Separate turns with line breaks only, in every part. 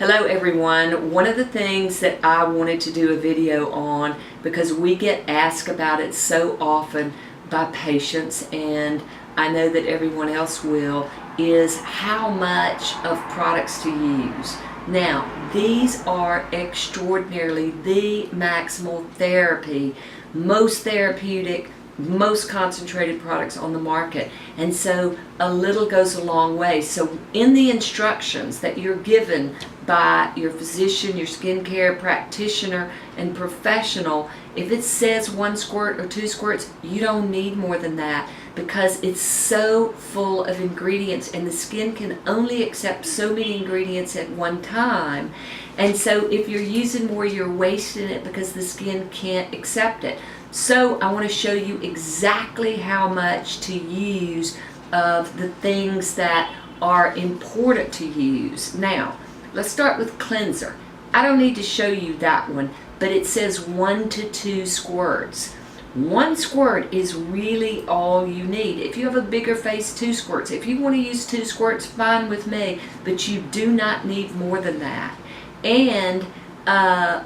Hello everyone. One of the things that I wanted to do a video on, because we get asked about it so often by patients, and I know that everyone else will, is how much of products to use. Now, these are extraordinarily the maximal therapy, most therapeutic, most concentrated products on the market, and so a little goes a long way. So in the instructions that you're given by your physician, your skincare practitioner and professional, if it says 1 squirt or 2 squirts, you don't need more than that, because it's so full of ingredients and the skin can only accept so many ingredients at one time. And so if you're using more, you're wasting it because the skin can't accept it. So I want to show you exactly how much to use of the things that are important to use. Now, let's start with cleanser. I don't need to show you that one, but it says 1 to 2 squirts. 1 squirt is really all you need. If you have a bigger face, 2 squirts. If you want to use 2 squirts, fine with me, but you do not need more than that. And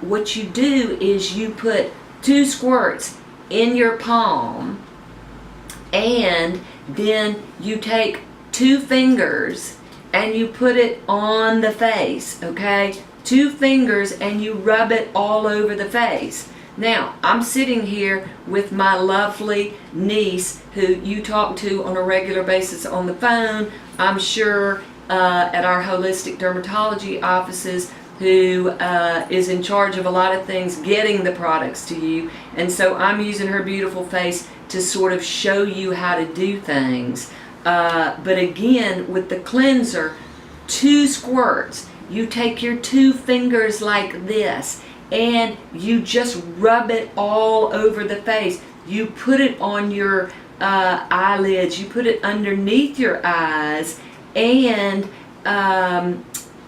what you do is you put 2 squirts in your palm, and then you take 2 fingers and you put it on the face, okay? 2 fingers, and you rub it all over the face. Now, I'm sitting here with my lovely niece who you talk to on a regular basis on the phone, I'm sure, at our holistic dermatology offices, who is in charge of a lot of things, getting the products to you. And so I'm using her beautiful face to sort of show you how to do things. But again, with the cleanser, 2 squirts. You take your 2 fingers like this and you just rub it all over the face. You put it on your eyelids, you put it underneath your eyes, and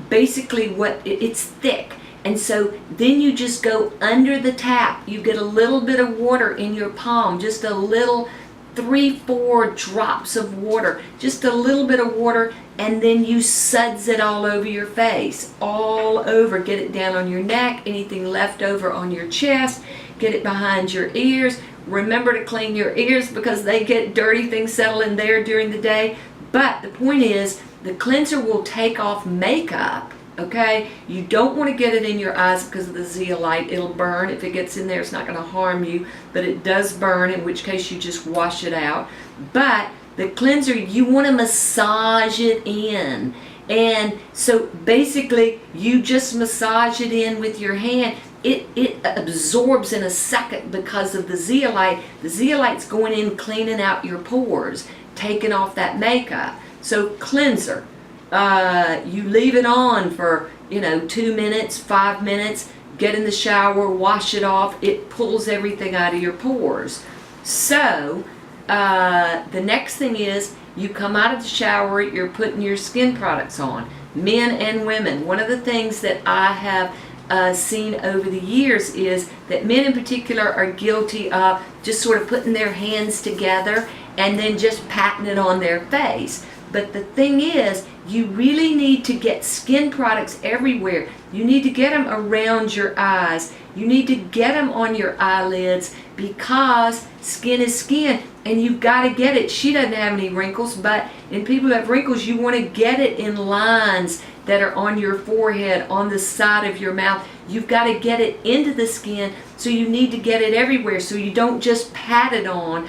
basically it's thick, and so then you just go under the tap. You get a little bit of water in your palm, just a little, 3-4 drops of water, just a little bit of water, and then you suds it all over your face, all over. Get it down on your neck, anything left over on your chest, get it behind your ears. Remember to clean your ears because they get dirty, things settle in there during the day. But the point is, the cleanser will take off makeup, okay? You don't want to get it in your eyes because of the zeolite. It'll burn. If it gets in there, it's not going to harm you, but it does burn, in which case you just wash it out. But the cleanser, you want to massage it in. And so basically, you just massage it in with your hand. It absorbs in a second because of the zeolite. The zeolite's going in, cleaning out your pores, taking off that makeup. So cleanser, you leave it on for 2 minutes, 5 minutes, get in the shower, wash it off. It pulls everything out of your pores. So the next thing is, you come out of the shower, you're putting your skin products on, men and women. One of the things that I have seen over the years is that men in particular are guilty of just sort of putting their hands together and then just patting it on their face. But the thing is, you really need to get skin products everywhere. You need to get them around your eyes. You need to get them on your eyelids, because skin is skin, and you've got to get it. She doesn't have any wrinkles, but in people who have wrinkles, you want to get it in lines that are on your forehead, on the side of your mouth. You've got to get it into the skin, so you need to get it everywhere, so you don't just pat it on.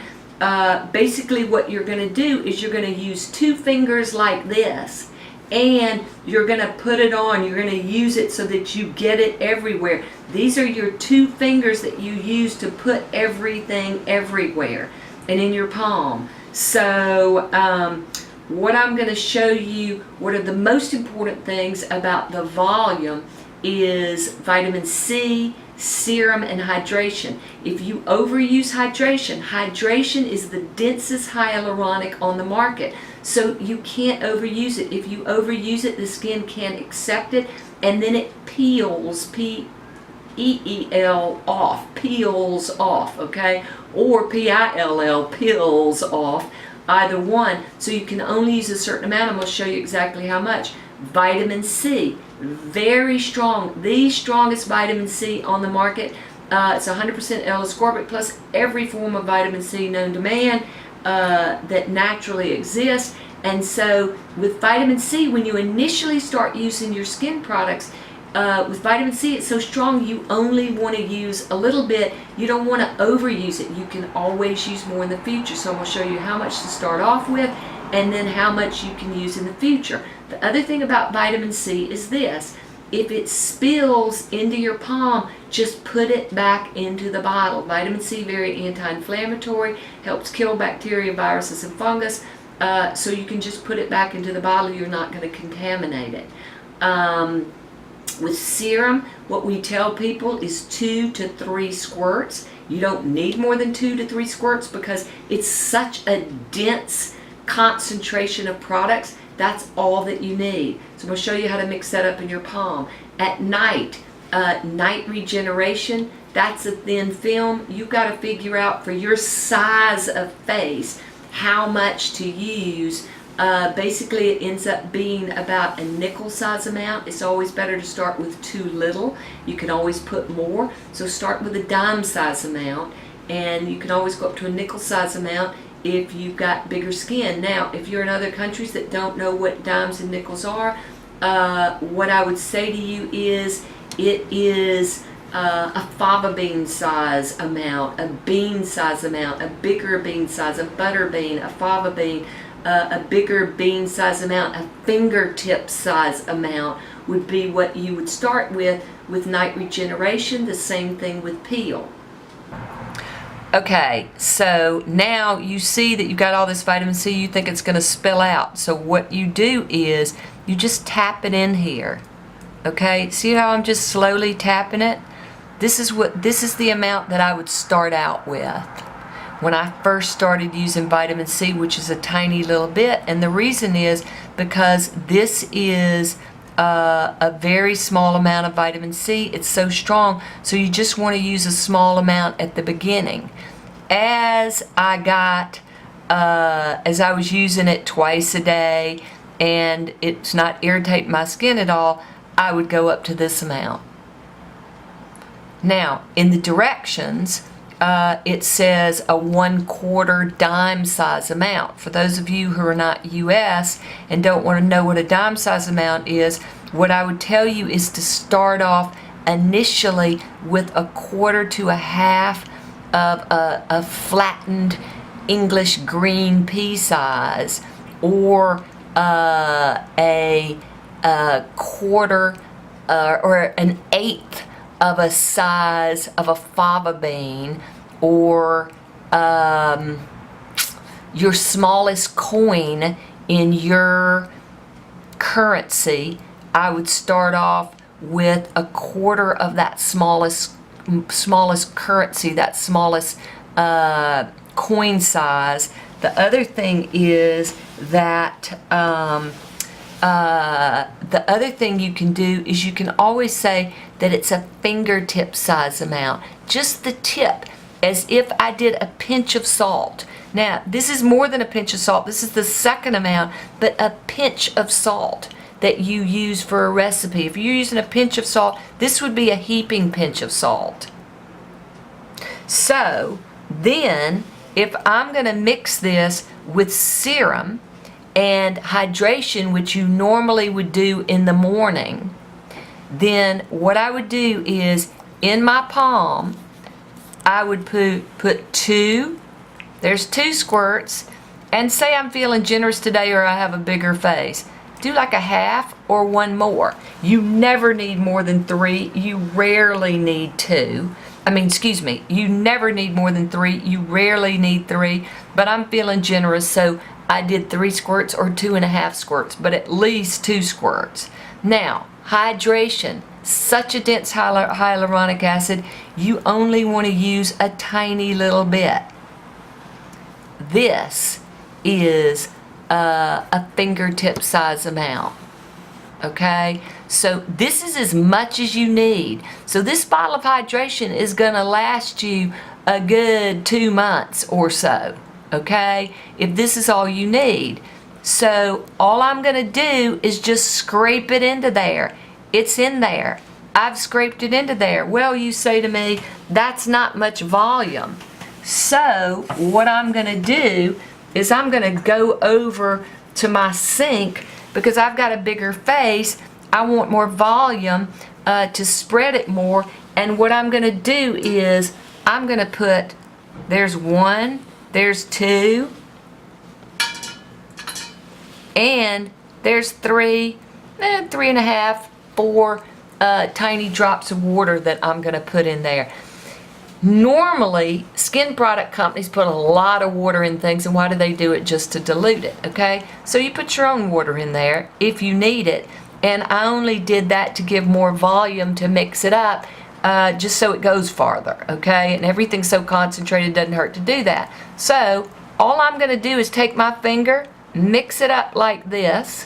Basically what you're going to do is you're going to use 2 fingers like this, and you're going to put it on. You're going to use it so that you get it everywhere. These are your 2 fingers that you use to put everything everywhere and in your palm. So what I'm going to show you, what are the most important things about the volume, is vitamin C, serum, and hydration. If you overuse hydration, hydration is the densest hyaluronic on the market, so you can't overuse it. If you overuse it, the skin can't accept it, and then it peels, P-E-E-L, off, peels off, okay? Or P-I-L-L, pills off, either one. So you can only use a certain amount. I'm going to show you exactly how much. Vitamin C, very strong, the strongest vitamin C on the market. It's 100% L-ascorbic plus every form of vitamin C known to man that naturally exists. And so with vitamin C, when you initially start using your skin products, with vitamin C, it's so strong you only want to use a little bit. You don't want to overuse it. You can always use more in the future. So I'm going to show you how much to start off with and then how much you can use in the future. The other thing about vitamin C is this. If it spills into your palm, just put it back into the bottle. Vitamin C, very anti-inflammatory, helps kill bacteria, viruses, and fungus. So you can just put it back into the bottle. You're not going to contaminate it. With serum, what we tell people is 2 to 3 squirts. You don't need more than 2 to 3 squirts because it's such a dense concentration of products. That's all that you need. So I'm going to show you how to mix that up in your palm. At night, night regeneration, that's a thin film. You've got to figure out for your size of face how much to use. Basically it ends up being about a nickel size amount. It's always better to start with too little. You can always put more. So start with a dime size amount, and you can always go up to a nickel size amount if you've got bigger skin. Now, if you're in other countries that don't know what dimes and nickels are, what I would say to you is it is a fava bean size amount, a bean size amount, a bigger bean size, a butter bean, a fava bean, a bigger bean size amount, a fingertip size amount would be what you would start with night regeneration. The same thing with peel. Okay, so now you see that you've got all this vitamin C, you think it's going to spill out. So what you do is you just tap it in here. Okay, see how I'm just slowly tapping it? This is the amount that I would start out with when I first started using vitamin C, which is a tiny little bit. And the reason is because this is a very small amount of vitamin C. It's so strong, so you just want to use a small amount at the beginning. As I was using it twice a day and it's not irritating my skin at all, I would go up to this amount. Now, in the directions, it says a 1/4 dime size amount. For those of you who are not US and don't want to know what a dime size amount is, what I would tell you is to start off initially with 1/4 to 1/2 of a flattened English green pea size, or a quarter or an eighth of a size of a fava bean, or your smallest coin in your currency. I would start off with 1/4 of that smallest currency, that smallest coin size. The other thing is that the other thing you can do is you can always say that it's a fingertip size amount, just the tip, as if I did a pinch of salt. Now, this is more than a pinch of salt. This is the second amount, but a pinch of salt that you use for a recipe. If you're using a pinch of salt, this would be a heaping pinch of salt. So then, if I'm going to mix this with serum and hydration, which you normally would do in the morning, then what I would do is, in my palm, I would put 2, there's 2 squirts, and say I'm feeling generous today or I have a bigger face, do like a 1/2 or 1 more. You never need more than 3. You rarely need 2. You never need more than 3. You rarely need 3, but I'm feeling generous, so I did 3 squirts or 2.5 squirts, but at least 2 squirts. Now, hydration, such a dense hyaluronic acid, you only want to use a tiny little bit. This is a fingertip size amount. Okay, so this is as much as you need. So this bottle of hydration is going to last you a good 2 months or so. Okay, if this is all you need. So all I'm gonna do is just scrape it into there. It's in there. I've scraped it into there. Well, you say to me, that's not much volume. So what I'm gonna do is I'm gonna go over to my sink because I've got a bigger face. I want more volume to spread it more. And what I'm gonna do is I'm gonna put, there's 1, there's 2, and there's 3, 3.5, 4 tiny drops of water that I'm gonna put in there. Normally, skin product companies put a lot of water in things, and why do they do it? Just to dilute it, okay? So you put your own water in there if you need it, and I only did that to give more volume to mix it up, just so it goes farther, okay? And everything's so concentrated, it doesn't hurt to do that. So all I'm gonna do is take my finger, mix it up like this,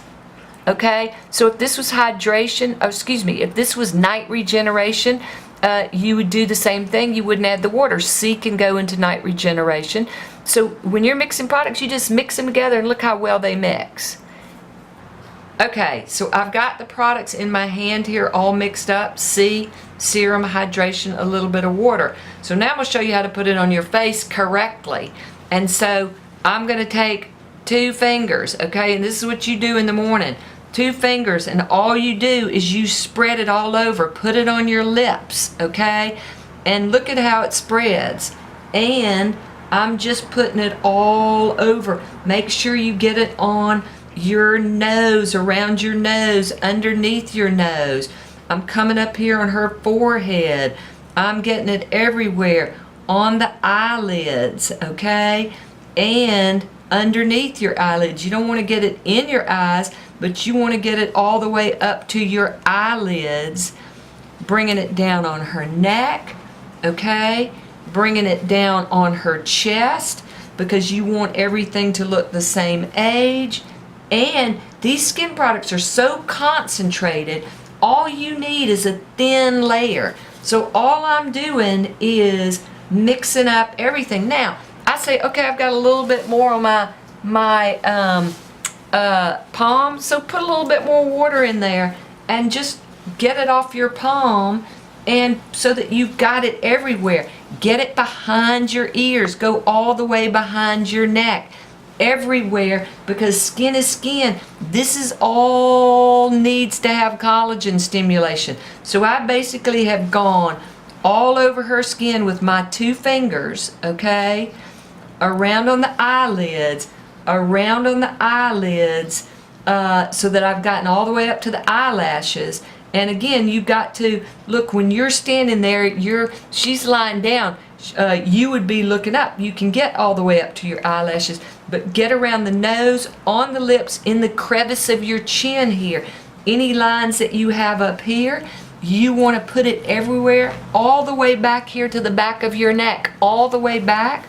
okay? So if this was hydration, oh, excuse me, if this was night regeneration, you would do the same thing. You wouldn't add the water. C can go into night regeneration. So when you're mixing products, you just mix them together and look how well they mix. Okay, so I've got the products in my hand here all mixed up. C, serum, hydration, a little bit of water. So now I'm going to show you how to put it on your face correctly. And so I'm going to take 2 fingers, okay, and this is what you do in the morning. 2 fingers, and all you do is you spread it all over. Put it on your lips, okay? And look at how it spreads. And I'm just putting it all over. Make sure you get it on your nose, around your nose, underneath your nose. I'm coming up here on her forehead. I'm getting it everywhere. On the eyelids, okay? And underneath your eyelids. You don't want to get it in your eyes, but you want to get it all the way up to your eyelids, bringing it down on her neck, okay? Bringing it down on her chest, because you want everything to look the same age. And these skin products are so concentrated, all you need is a thin layer. So all I'm doing is mixing up everything. Now, I say, okay, I've got a little bit more on my palm, so put a little bit more water in there and just get it off your palm, and so that you've got it everywhere. Get it behind your ears, go all the way behind your neck, everywhere, because skin is skin. This is all needs to have collagen stimulation. So I basically have gone all over her skin with my 2 fingers, okay? Around on the eyelids, around on the eyelids, so that I've gotten all the way up to the eyelashes. And again, you've got to look, when you're standing there, she's lying down, you would be looking up. You can get all the way up to your eyelashes, but get around the nose, on the lips, in the crevice of your chin here. Any lines that you have up here, you want to put it everywhere, all the way back here to the back of your neck, all the way back.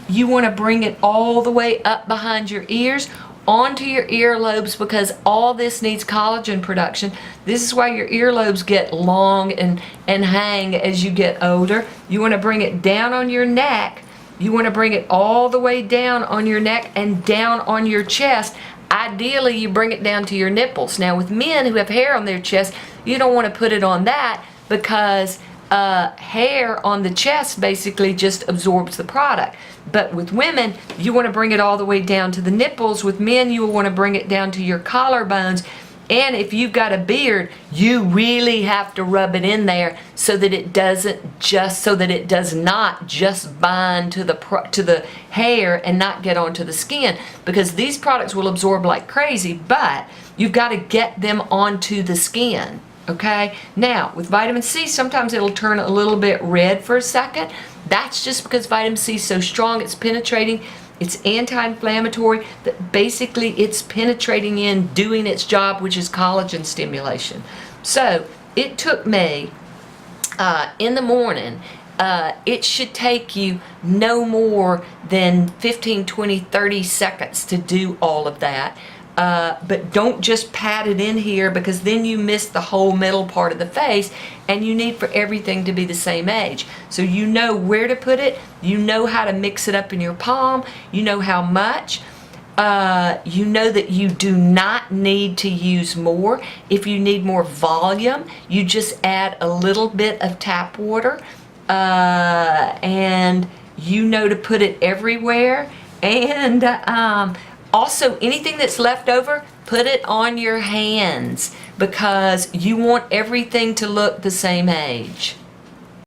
You want to bring it all the way up behind your ears, onto your earlobes, because all this needs collagen production. This is why your earlobes get long and hang as you get older. You want to bring it down on your neck. You want to bring it all the way down on your neck and down on your chest. Ideally, you bring it down to your nipples. Now, with men who have hair on their chest, you don't want to put it on that, because hair on the chest basically just absorbs the product. But with women, you want to bring it all the way down to the nipples. With men, you will want to bring it down to your collarbones. And if you've got a beard, you really have to rub it in there so that it does not just bind to the hair and not get onto the skin, because these products will absorb like crazy, but you've got to get them onto the skin. Okay, now with vitamin C, sometimes it'll turn a little bit red for a second. That's just because vitamin C is so strong, it's penetrating, it's anti-inflammatory, that basically it's penetrating in, doing its job, which is collagen stimulation. So it took me, in the morning, it should take you no more than 15, 20, 30 seconds to do all of that. But don't just pat it in here, because then you miss the whole middle part of the face, and you need for everything to be the same age. So you know where to put it, you know how to mix it up in your palm, you know how much. you know that you do not need to use more. If you need more volume, you just add a little bit of tap water, and you know to put it everywhere. And also, anything that's left over, put it on your hands because you want everything to look the same age.